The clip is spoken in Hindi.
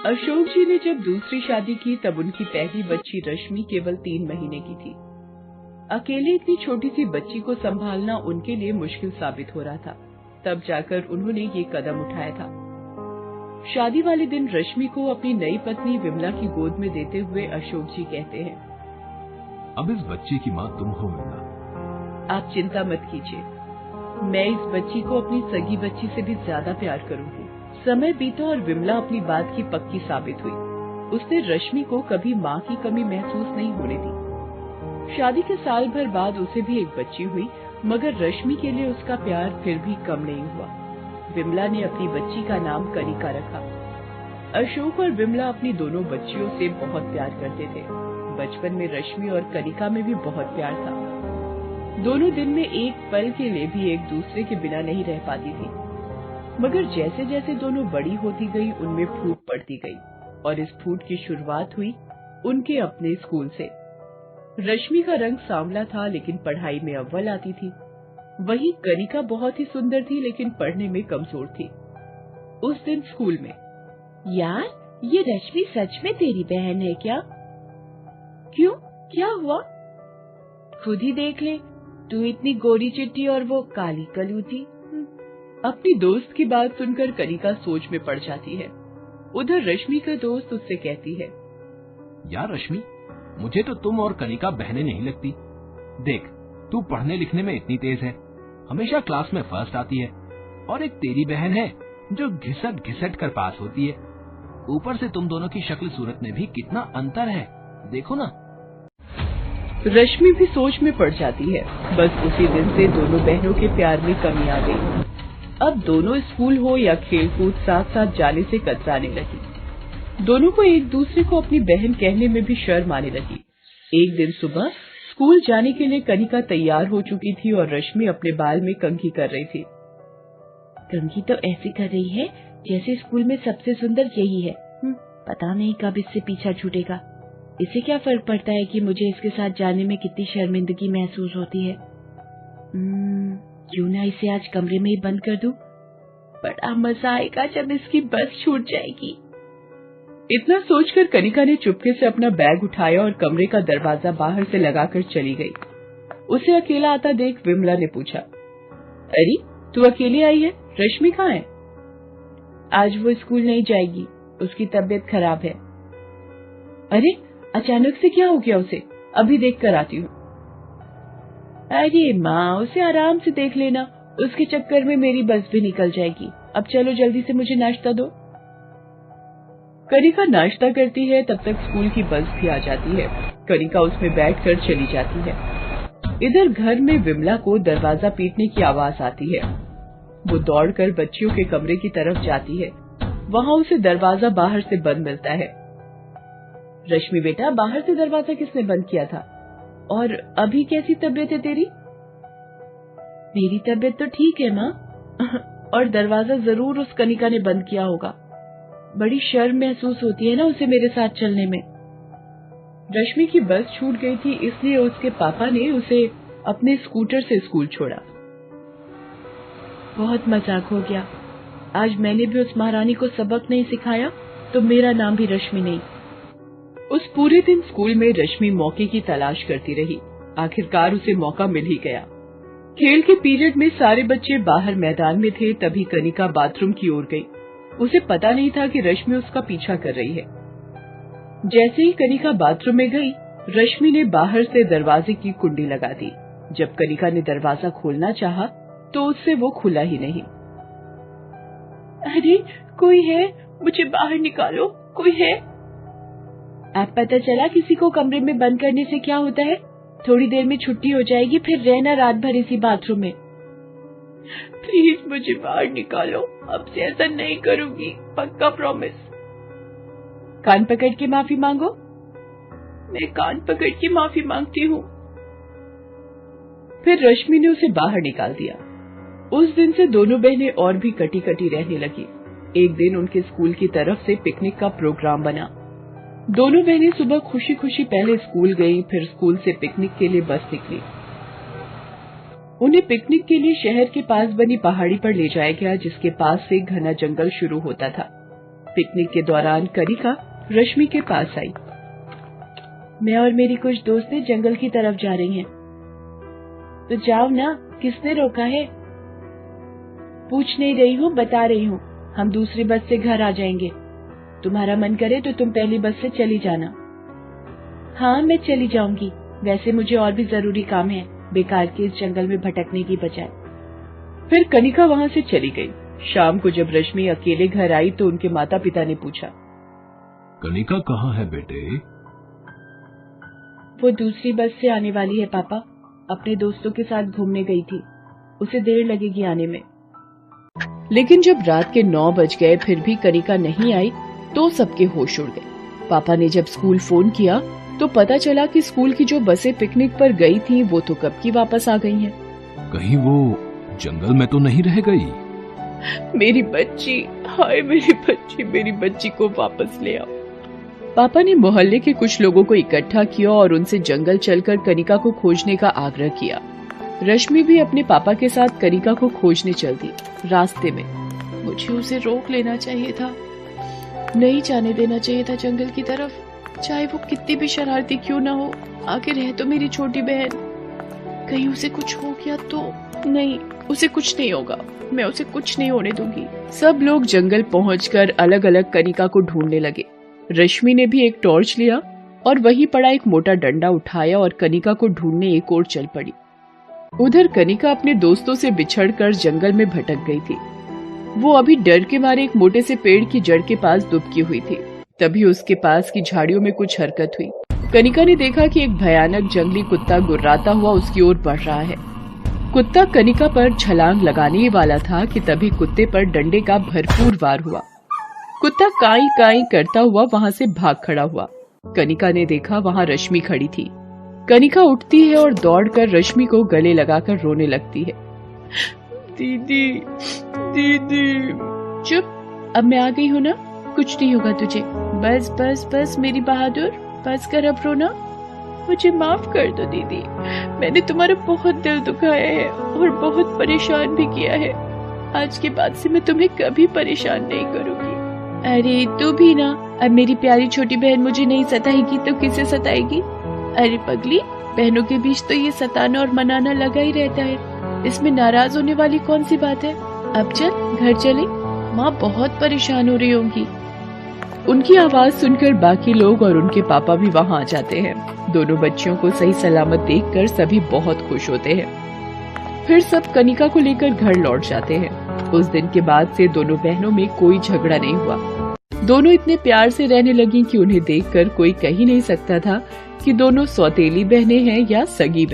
अशोक जी ने जब दूसरी शादी की तब उनकी पहली बच्ची रश्मि केवल 3 महीने की थी। अकेले इतनी छोटी सी बच्ची को संभालना उनके लिए मुश्किल साबित हो रहा था। तब जाकर उन्होंने ये कदम उठाया था। शादी वाले दिन रश्मि को अपनी नई पत्नी विमला की गोद में देते हुए अशोक जी कहते हैं, अब इस बच्ची की माँ तुम हो विमला। आप चिंता मत कीजिए, मैं इस बच्ची को अपनी सगी बच्ची से भी ज्यादा प्यार करूंगी। समय बीता और विमला अपनी बात की पक्की साबित हुई। उसने रश्मि को कभी माँ की कमी महसूस नहीं होने दी। शादी के साल भर बाद उसे भी एक बच्ची हुई, मगर रश्मि के लिए उसका प्यार फिर भी कम नहीं हुआ। विमला ने अपनी बच्ची का नाम कनिका रखा। अशोक और विमला अपनी दोनों बच्चियों से बहुत प्यार करते थे। बचपन में रश्मि और कनिका में भी बहुत प्यार था। दोनों दिन में एक पल के लिए भी एक दूसरे के बिना नहीं रह पाती थी। मगर जैसे जैसे दोनों बड़ी होती गई, उनमें फूट पड़ती गई और इस फूट की शुरुआत हुई उनके अपने स्कूल से। रश्मि का रंग सांवला था, लेकिन पढ़ाई में अव्वल आती थी। वहीं कनिका बहुत ही सुंदर थी, लेकिन पढ़ने में कमजोर थी। उस दिन स्कूल में, यार, ये रश्मि सच में तेरी बहन है क्या? क्यों, क्या हुआ? खुद ही देख ले, तू इतनी गोरी चिट्टी और वो काली कलूती। अपनी दोस्त की बात सुनकर कनिका सोच में पड़ जाती है। उधर रश्मि का दोस्त उससे कहती है, यार रश्मि, मुझे तो तुम और कनिका बहनें नहीं लगती। देख, तू पढ़ने लिखने में इतनी तेज है, हमेशा क्लास में फर्स्ट आती है, और एक तेरी बहन है जो घिसट घिसट कर पास होती है। ऊपर से तुम दोनों की शक्ल सूरत में भी कितना अंतर है, देखो ना। रश्मि भी सोच में पड़ जाती है। बस उसी दिन से दोनों बहनों के प्यार में कमी आ गई। अब दोनों स्कूल हो या खेलकूद साथ साथ जाने से कतराने लगी। दोनों को एक दूसरे को अपनी बहन कहने में भी शर्म आने लगी। एक दिन सुबह स्कूल जाने के लिए कनिका तैयार हो चुकी थी और रश्मि अपने बाल में कंघी कर रही थी। कंघी तो ऐसी कर रही है जैसे स्कूल में सबसे सुंदर यही है। पता नहीं कब इससे पीछा छूटेगा। इससे क्या फर्क पड़ता है कि मुझे इसके साथ जाने में कितनी शर्मिंदगी महसूस होती है। क्यों ना इसे आज कमरे में ही बंद कर दूं? बड़ा मजा आएगा जब इसकी बस छूट जाएगी। इतना सोचकर कनिका ने चुपके से अपना बैग उठाया और कमरे का दरवाजा बाहर से लगाकर चली गई। उसे अकेला आता देख विमला ने पूछा, अरे तू अकेली आई है, रश्मि कहाँ है? आज वो स्कूल नहीं जाएगी, उसकी तबीयत खराब है। अरे अचानक से क्या हो गया उसे? अभी देख कर आती हूँ। अरे माँ, उसे आराम से देख लेना, उसके चक्कर में मेरी बस भी निकल जाएगी। अब चलो जल्दी से मुझे नाश्ता दो। कनिका नाश्ता करती है, तब तक स्कूल की बस भी आ जाती है। कनिका उसमें बैठकर चली जाती है। इधर घर में विमला को दरवाजा पीटने की आवाज आती है। वो दौड़कर बच्चियों के कमरे की तरफ जाती है। वहाँ उसे दरवाजा बाहर से बंद मिलता है। रश्मि बेटा, बाहर से दरवाजा किसने बंद किया था? और अभी कैसी तबीयत है तेरी? मेरी तबीयत तो ठीक है माँ। और दरवाजा जरूर उस कनिका ने बंद किया होगा। बड़ी शर्म महसूस होती है ना उसे मेरे साथ चलने में। रश्मि की बस छूट गई थी, इसलिए उसके पापा ने उसे अपने स्कूटर से स्कूल छोड़ा। बहुत मजाक हो गया। आज मैंने भी उस महारानी को सबक नहीं सिखाया तो मेरा नाम भी रश्मि नहीं। उस पूरे दिन स्कूल में रश्मि मौके की तलाश करती रही। आखिरकार उसे मौका मिल ही गया। खेल के पीरियड में सारे बच्चे बाहर मैदान में थे, तभी कनिका बाथरूम की ओर गई। उसे पता नहीं था कि रश्मि उसका पीछा कर रही है। जैसे ही कनिका बाथरूम में गई, रश्मि ने बाहर से दरवाजे की कुंडी लगा दी। जब कनिका ने दरवाजा खोलना चाहा, तो उससे वो खुला ही नहीं। अरे कोई है, मुझे बाहर निकालो, कोई है? अब पता चला किसी को कमरे में बंद करने से क्या होता है। थोड़ी देर में छुट्टी हो जाएगी, फिर रहना रात भर इसी बाथरूम में। प्लीज मुझे बाहर निकालो, अब से ऐसा नहीं करूंगी, पक्का प्रॉमिस। कान पकड़ के माफी मांगो। मैं कान पकड़ के माफी मांगती हूँ। फिर रश्मि ने उसे बाहर निकाल दिया। उस दिन से दोनों बहनें और भी कटी कटी रहने लगी। एक दिन उनके स्कूल की तरफ से पिकनिक का प्रोग्राम बना। दोनों बहनें सुबह खुशी खुशी पहले स्कूल गईं, फिर स्कूल से पिकनिक के लिए बस निकली। उन्हें पिकनिक के लिए शहर के पास बनी पहाड़ी पर ले जाया गया, जिसके पास से घना जंगल शुरू होता था। पिकनिक के दौरान कनिका रश्मि के पास आई। मैं और मेरी कुछ दोस्तें जंगल की तरफ जा रही हैं। तो जाओ ना, किसने रोका है? पूछ नहीं रही हूँ, बता रही हूँ। हम दूसरी बस से घर आ जाएंगे। तुम्हारा मन करे तो तुम पहली बस से चली जाना। हाँ, मैं चली जाऊंगी। वैसे मुझे और भी जरूरी काम है, बेकार के इस जंगल में भटकने की बजाय। फिर कनिका वहाँ से चली गई। शाम को जब रश्मि अकेले घर आई तो उनके माता पिता ने पूछा, कनिका कहाँ है बेटे? वो दूसरी बस से आने वाली है पापा। अपने दोस्तों के साथ घूमने गई थी, उसे देर लगेगी आने में। लेकिन जब रात के 9 बज गए फिर भी कनिका नहीं आई तो सबके होश उड़ गए। पापा ने जब स्कूल फोन किया तो पता चला कि स्कूल की जो बसें पिकनिक पर गई थीं वो तो कब की वापस आ गई हैं। कहीं वो जंगल में तो नहीं रह गई? मेरी बच्ची, हाय मेरी बच्ची को वापस ले आओ। पापा ने मोहल्ले के कुछ लोगों को इकट्ठा किया और उनसे जंगल चलकर कनिका को खोजने का आग्रह किया। रश्मि भी अपने पापा के साथ कनिका को खोजने चल दी। रास्ते में, मुझे उसे रोक लेना चाहिए था, नहीं जाने देना चाहिए था जंगल की तरफ, चाहे वो कितनी भी शरारती क्यों ना हो। आखिर है तो मेरी छोटी बहन, कहीं उसे कुछ हो गया तो? नहीं, उसे कुछ नहीं होगा, मैं उसे कुछ नहीं होने दूंगी। सब लोग जंगल पहुंचकर अलग अलग कनिका को ढूंढने लगे। रश्मि ने भी एक टॉर्च लिया और वहीं पड़ा एक मोटा डंडा उठाया और कनिका को ढूंढने एक ओर चल पड़ी। उधर कनिका अपने दोस्तों से बिछड़कर जंगल में भटक गई थी। वो अभी डर के मारे एक मोटे से पेड़ की जड़ के पास दुबकी हुई थी। तभी उसके पास की झाड़ियों में कुछ हरकत हुई। कनिका ने देखा कि एक भयानक जंगली कुत्ता गुर्राता हुआ उसकी ओर बढ़ रहा है। कुत्ता कनिका पर छलांग लगाने वाला था कि तभी कुत्ते पर डंडे का भरपूर वार हुआ। कुत्ता काई काई करता हुआ वहां से भाग खड़ा हुआ। कनिका ने देखा वहां रश्मि खड़ी थी। कनिका उठती है और दौड़कर रश्मि को गले लगाकर रोने लगती है। दीदी, दीदी। चुप, अब मैं आ गई हूँ ना, कुछ नहीं होगा तुझे। बस बस बस मेरी बहादुर, बस कर अब रोना। मुझे माफ कर दो दीदी, मैंने तुम्हारा बहुत दिल दुखाया है और बहुत परेशान भी किया है। आज के बाद से मैं तुम्हें कभी परेशान नहीं करूँगी। अरे तू भी ना, अब मेरी प्यारी छोटी बहन मुझे नहीं सताएगी तो किसे सताएगी? अरे पगली, बहनों के बीच तो ये सताना और मनाना लगा ही रहता है, इसमें नाराज होने वाली कौन सी बात है। अब चल घर चले, माँ बहुत परेशान हो रही होंगी। उनकी आवाज सुनकर बाकी लोग और उनके पापा भी वहाँ आ जाते हैं। दोनों बच्चियों को सही सलामत देखकर सभी बहुत खुश होते हैं। फिर सब कनिका को लेकर घर लौट जाते हैं। उस दिन के बाद से दोनों बहनों में कोई झगड़ा नहीं हुआ। दोनों इतने प्यार से रहने लगी कि उन्हें देखकर कोई कह ही नहीं सकता था कि दोनों सौतेली बहनें हैं या सगी बहनें।